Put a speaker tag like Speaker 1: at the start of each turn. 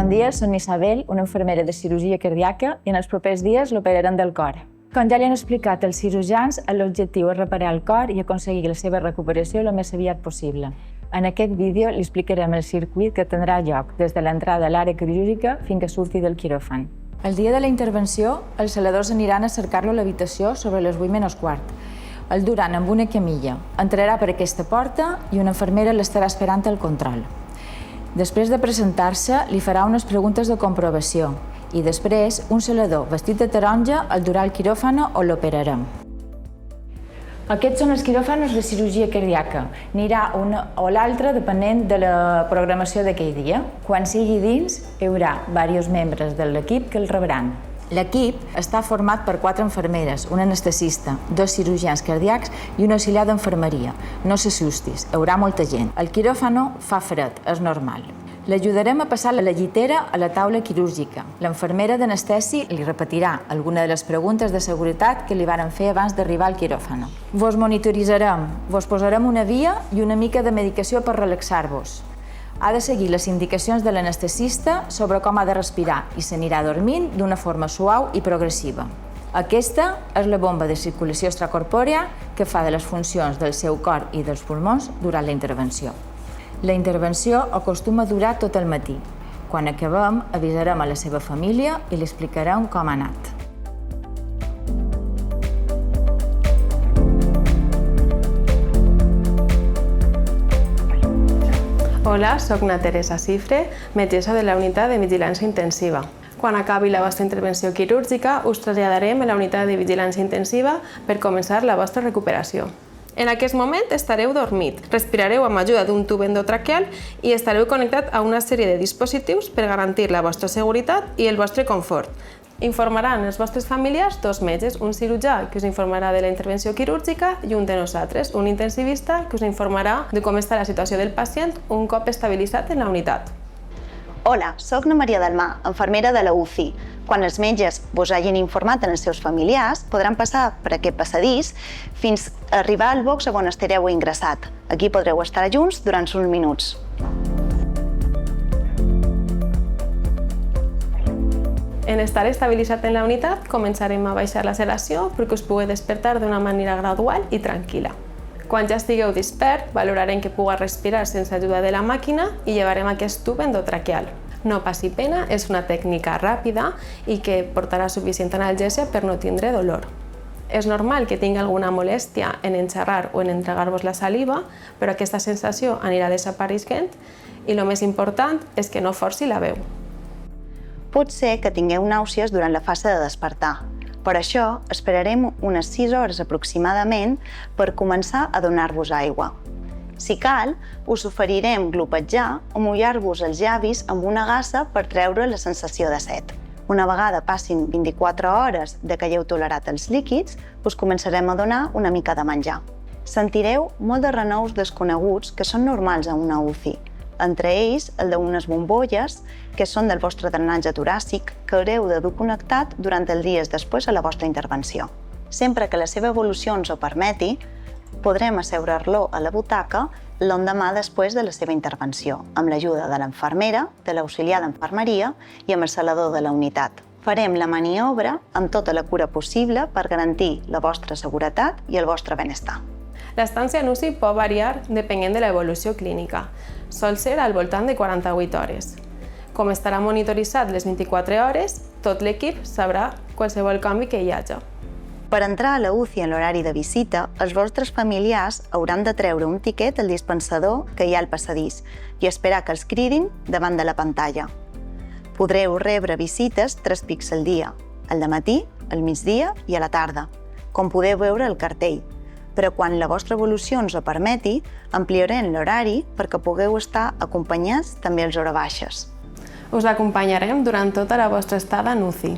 Speaker 1: Bon dia, soc Isabel, una infermera de cirurgia cardíaca i en els propers dies l'operarem del cor. Com ja li han explicat els cirurgians, l'objectiu és reparar el cor i aconseguir la seva recuperació el més aviat possible. En aquest vídeo li explicarem el circuit que tindrà lloc des de l'entrada a l'àrea quirúrgica fins que surti del quiròfan. El dia de la intervenció, els saladors aniran a cercar-lo a l'habitació sobre les 8:15. El duran amb una camilla. Entrarà per aquesta porta i una infermera l'estarà esperant al control. Després de presentar-se, li farà unes preguntes de comprovació i després un salador vestit de taronja el durà al quiròfan on l'operarem. Aquests són els quiròfans de cirurgia cardíaca. N'hi ha un o l'altre depenent de la programació d'aquell dia. Quan sigui dins, hi haurà diversos membres de l'equip que el rebran. L'equip està format per 4 infermeres, un anestesista, 2 cirurgians cardíacs i un auxiliar d'infermeria. No s'assustis, hi haurà molta gent. El quiròfan fa fred, és normal. L'ajudarem a passar la llitera a la taula quirúrgica. L'infermera d'anestesi li repetirà alguna de les preguntes de seguretat que li varen fer abans d'arribar al quiròfan. Vos monitoritzarem, vos posarem una via i una mica de medicació per relaxar-vos. Ha de seguir les indicacions de l'anestesista sobre com ha de respirar i s'anirà dormint d'una forma suau i progressiva. Aquesta és la bomba de circulació extracorpòrea que fa de les funcions del seu cor i dels pulmons durant la intervenció. La intervenció acostuma a durar tot el matí. Quan acabem, avisarem a la seva família i li explicarem com ha anat.
Speaker 2: Hola, soc na Teresa Cifre, metgessa de la unitat de vigilància intensiva. Quan acabi la vostra intervenció quirúrgica, us traslladarem a la unitat de vigilància intensiva per començar la vostra recuperació. En aquest moment estareu dormit, respirareu amb ajuda d'un tub endotraqueal i estareu connectat a una sèrie de dispositius per garantir la vostra seguretat i el vostre confort. Informaran els vostres familiars 2 metges, un cirurgià que us informarà de la intervenció quirúrgica i un de nosaltres, un intensivista que us informarà de com està la situació del pacient un cop estabilitzat en la unitat.
Speaker 3: Hola, soc na Maria del Mar, infermera de la UCI. Quan els metges vos hagin informat als seus familiars, podran passar per aquest passadís fins a arribar al box on estareu ingressat. Aquí podreu estar junts durant uns minuts.
Speaker 2: En estar estabilitzat en la unitat, començarem a baixar la sedació perquè us pugui despertar d'una manera gradual i tranquil·la. Quan ja estigueu despert, valorarem que puga respirar sense ajuda de la màquina i llevarem aquest tub endotraqueal. No passi pena, és una tècnica ràpida i que portarà suficient analgèsia per no tindre dolor. És normal que tingui alguna molèstia en enxerrar o en entregar-vos la saliva, però aquesta sensació anirà desapareixent i el més important és que no forci la veu.
Speaker 3: Pot ser que tingueu nàusees durant la fase de despertar. Per això, esperarem unes 6 hores aproximadament per començar a donar-vos aigua. Si cal, us oferirem glopetjar o mullar-vos els llavis amb una gassa per treure la sensació de set. Una vegada passin 24 hores de que hagueu tolerat els líquids, us començarem a donar una mica de menjar. Sentireu molt de renous desconeguts que són normals a una UCI. Entre ells, el d'unes bombolles, que són del vostre drenatge toràcic, que haureu de dur connectat durant els dies després a la vostra intervenció. Sempre que la seva evolució ens ho permeti, podrem asseure-lo a la butaca l'endemà després de la seva intervenció, amb l'ajuda de l'infermera, de l'auxiliar d'infermeria i amb el salador de la unitat. Farem la maniobra amb tota la cura possible per garantir la vostra seguretat i el vostre benestar.
Speaker 2: L'estància en UCI pot variar depenent de l'evolució clínica. Sol ser al voltant de 48 hores. Com estarà monitoritzat les 24 hores, tot l'equip sabrà qualsevol canvi que hi hagi.
Speaker 3: Per entrar a la UCI en l'horari de visita, els vostres familiars hauran de treure un tiquet al dispensador que hi ha al passadís i esperar que els cridin davant de la pantalla. Podreu rebre visites 3 pics al dia, al dematí, al migdia i a la tarda, com podeu veure al cartell. Però quan la vostra evolució ens ho permeti, ampliarem l'horari perquè pugueu estar acompanyats també a les hores baixes.
Speaker 2: Us acompanyarem durant tota la vostra estada en UCI.